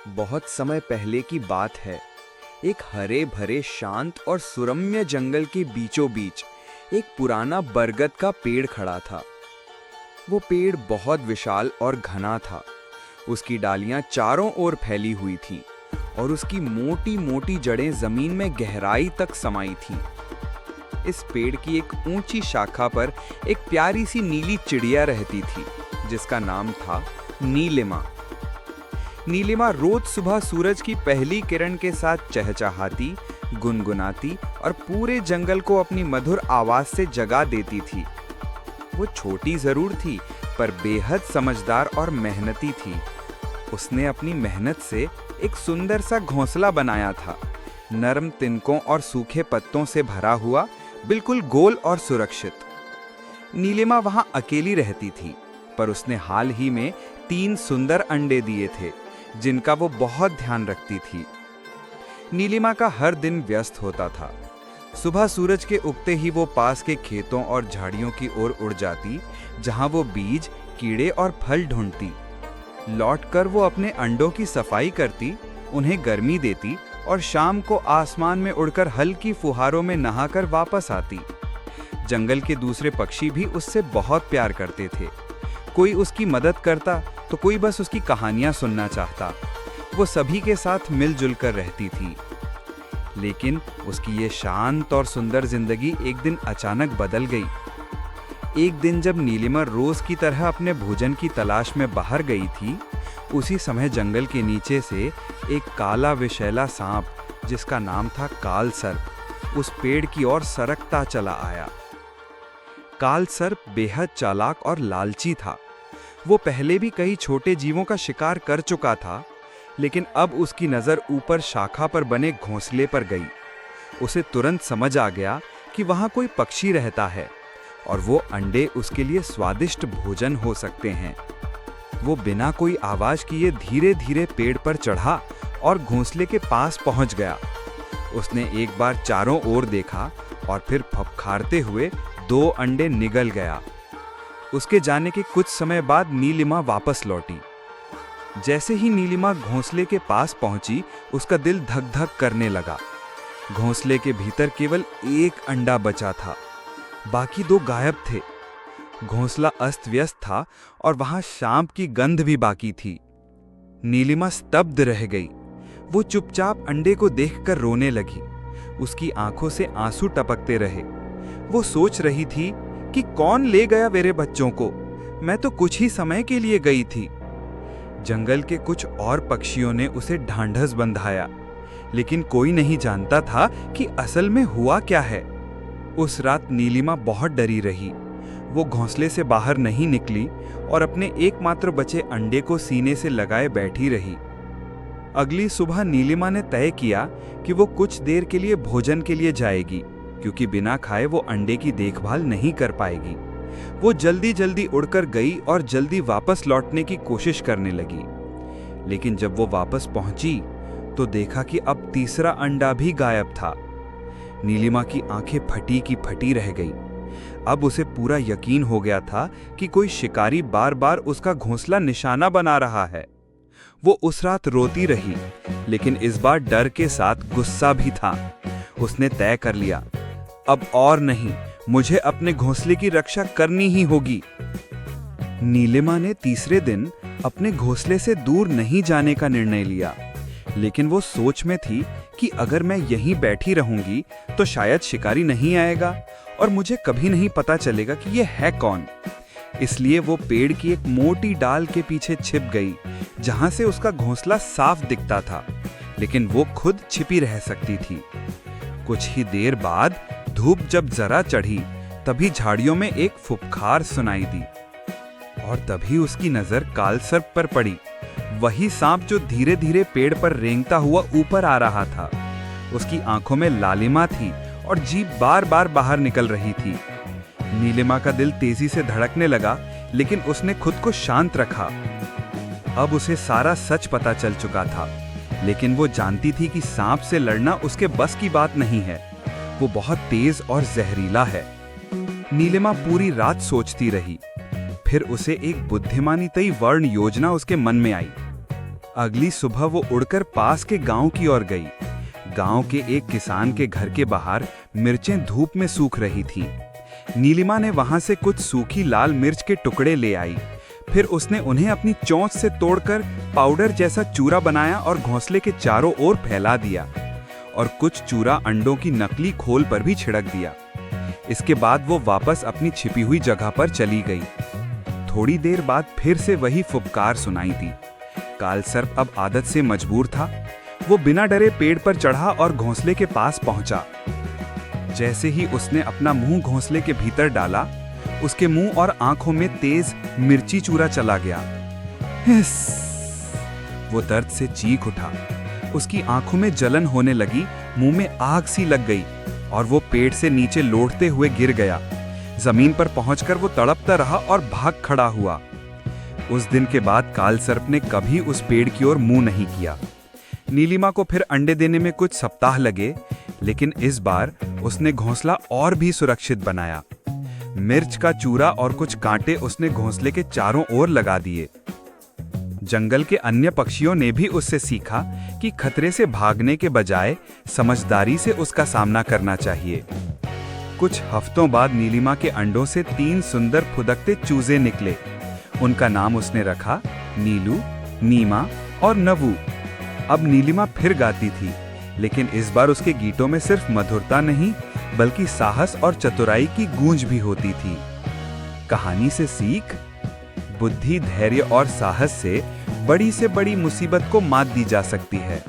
बहुत समय पहले की बात है। एक हरे भरे शांत और सुरम्य जंगल के बीचों बीच एक पुराना बरगद का पेड़ खड़ा था। वो पेड़ बहुत विशाल और घना था। उसकी डालियां चारों ओर फैली हुई थीं और उसकी मोटी मोटी जड़ें जमीन में गहराई तक समाई थीं। इस पेड़ की एक ऊंची शाखा पर एक प्यारी सी नीली चिड़िया रहती थी जिसका नाम था नीलिमा। नीलिमा रोज सुबह सूरज की पहली किरण के साथ चहचहाती, गुनगुनाती और पूरे जंगल को अपनी मधुर आवाज से जगा देती थी। वो छोटी जरूर थी पर बेहद समझदार और मेहनती थी। उसने अपनी मेहनत से एक सुंदर सा घोंसला बनाया था, नरम तिनकों और सूखे पत्तों से भरा हुआ, बिल्कुल गोल और सुरक्षित। नीलिमा वहां अकेली रहती थी, पर उसने हाल ही में 3 सुंदर अंडे दिए थे जिनका वो बहुत ध्यान रखती थी। नीलिमा का हर दिन व्यस्त होता था। सुबह सूरज के उगते ही वो पास के खेतों और झाड़ियों की ओर उड़ जाती, जहां वो बीज, कीड़े और फल ढूंढती। लौटकर वो अपने अंडों की सफाई करती, उन्हें गर्मी देती और शाम को आसमान में उड़कर हल्की फुहारों में नहाकर वापस आती। जंगल के दूसरे पक्षी भी उससे बहुत प्यार करते थे। कोई उसकी मदद करता तो कोई बस उसकी कहानियां सुनना चाहता। वो सभी के साथ मिलजुल कर रहती थी। लेकिन उसकी ये शांत और सुंदर जिंदगी एक दिन अचानक बदल गई। एक दिन जब नीलिमा रोज की तरह अपने भोजन की तलाश में बाहर गई थी, उसी समय जंगल के नीचे से एक काला विषैला सांप, जिसका नाम था काल सर्प, उस पेड़ की ओर सरकता चला आया। काल सर्प बेहद चालाक और लालची था। वो पहले भी कई छोटे जीवों का शिकार कर चुका था, लेकिन अब उसकी नजर ऊपर शाखा पर बने घोंसले पर गई। उसे तुरंत समझ आ गया कि वहां कोई पक्षी रहता है और वो अंडे उसके लिए स्वादिष्ट भोजन हो सकते हैं। वो बिना कोई आवाज किए धीरे धीरे पेड़ पर चढ़ा और घोंसले के पास पहुंच गया। उसने एक बार चारों ओर देखा और फिर फफकारते हुए 2 अंडे निगल गया। उसके जाने के कुछ समय बाद नीलिमा वापस लौटी। जैसे ही नीलिमा घोंसले के पास पहुंची, उसका दिल धक धक करने लगा। घोंसले के भीतर केवल 1 अंडा बचा था, बाकी 2 गायब थे। घोंसला अस्त व्यस्त था और वहां सांप की गंध भी बाकी थी। नीलिमा स्तब्ध रह गई। वो चुपचाप अंडे को देखकर रोने लगी। उसकी आंखों से आंसू टपकते रहे। वो सोच रही थी कि कौन ले गया मेरे बच्चों को? मैं तो कुछ ही समय के लिए गई थी। जंगल के कुछ और पक्षियों ने उसे ढांढस बंधाया, लेकिन कोई नहीं जानता था कि असल में हुआ क्या है। उस रात नीलिमा बहुत डरी रही। वो घोंसले से बाहर नहीं निकली और अपने एकमात्र बचे अंडे को सीने से लगाए बैठी रही। अगली सुबह नीलिमा ने तय किया कि वो कुछ देर के लिए भोजन के लिए जाएगी, क्योंकि बिना खाए वो अंडे की देखभाल नहीं कर पाएगी। वो जल्दी जल्दी उड़कर गई और जल्दी वापस लौटने की कोशिश करने लगी। लेकिन जब वो वापस पहुंची तो देखा कि अब तीसरा अंडा भी गायब था। नीलिमा की आंखें फटी की फटी रह गई। अब उसे पूरा यकीन हो गया था कि कोई शिकारी बार बार उसका घोंसला निशाना बना रहा है। वो उस रात रोती रही, लेकिन इस बार डर के साथ गुस्सा भी था। उसने तय कर लिया, अब और नहीं, मुझे अपने घोंसले की रक्षा करनी ही होगी। नीलिमा ने तीसरे दिन अपने घोंसले से दूर नहीं जाने का निर्णय लिया, लेकिन वो सोच में थी कि अगर मैं यहीं बैठी रहूंगी तो शायद शिकारी नहीं आएगा और मुझे कभी नहीं पता चलेगा कि ये है कौन। इसलिए वो पेड़ की एक मोटी डाल के पीछे छिप गई, जहां से उसका घोंसला साफ दिखता था, लेकिन वो खुद छिपी रह सकती थी। कुछ ही देर बाद धूप जब जरा चढ़ी, तभी झाड़ियों में एक फुफकार सुनाई दी और तभी उसकी नजर काल सर्प पर पड़ी। वही सांप जो धीरे धीरे पेड़ पर रेंगता हुआ ऊपर आ रहा था। उसकी आंखों में लालिमा थी और जीभ बार बार बाहर निकल रही थी। नीलिमा का दिल तेजी से धड़कने लगा, लेकिन उसने खुद को शांत रखा। अब उसे सारा सच पता चल चुका था, लेकिन वो जानती थी कि सांप से लड़ना उसके बस की बात नहीं है। वो बहुत तेज और जहरीला है। नीलिमा पूरी रात सोचती रही। फिर उसे एक बुद्धिमानी तई वर्ण योजना उसके मन में आई। अगली सुबह वो उड़कर पास के गांव की ओर गई। गांव के एक किसान के घर के बाहर मिर्चें धूप में सूख रही थीं। नीलिमा ने वहां से कुछ सूखी लाल मिर्च के टुकड़े ले आई। फिर उसने उन्हें अपनी चोंच से तोड़कर पाउडर जैसा चूरा बनाया और घोंसले के चारों ओर फैला दिया, और कुछ चूरा अंडों की नकली खोल पर भी छिड़क दिया। इसके बाद वो वापस अपनी छिपी हुई जगह पर चली गई। थोड़ी देर बाद फिर से वही फुफकार सुनाई दी। कालसर्प अब आदत से मजबूर था। वो बिना डरे पेड़ पर चढ़ा और घोंसले के पास पहुंचा। जैसे ही उसने अपना मुंह घोंसले के भीतर डाला, उसके मुंह और आंखों में तेज मिर्ची चूरा चला गया। हिस! वो दर्द से चीख उठा। उसकी आंखों में जलन होने लगी, मुंह में आग सी लग गई और वो पेड़ से नीचे लौटते हुए गिर गया। जमीन पर पहुंचकर वो तड़पता रहा और भाग खड़ा हुआ। उस दिन के बाद कालसर्प ने कभी उस पेड़ की ओर मुंह नहीं किया। नीलिमा को फिर अंडे देने में कुछ सप्ताह लगे, लेकिन इस बार उसने घोंसला और भी सुरक्षित बनाया। मिर्च का चूरा और कुछ कांटे उसने घोंसले के चारों ओर लगा दिए। जंगल के अन्य पक्षियों ने भी उससे सीखा कि खतरे से भागने के बजाय समझदारी से उसका सामना करना चाहिए। कुछ हफ्तों बाद नीलिमा के अंडों से 3 सुंदर फुदकते चूजे निकले। उनका नाम उसने रखा नीलू, नीमा और नवू। अब नीलिमा फिर गाती थी, लेकिन इस बार उसके गीतों में सिर्फ मधुरता नहीं, बल्कि साहस और चतुराई की गूंज भी होती थी। कहानी से सीख: बुद्धि, धैर्य और साहस से बड़ी मुसीबत को मात दी जा सकती है।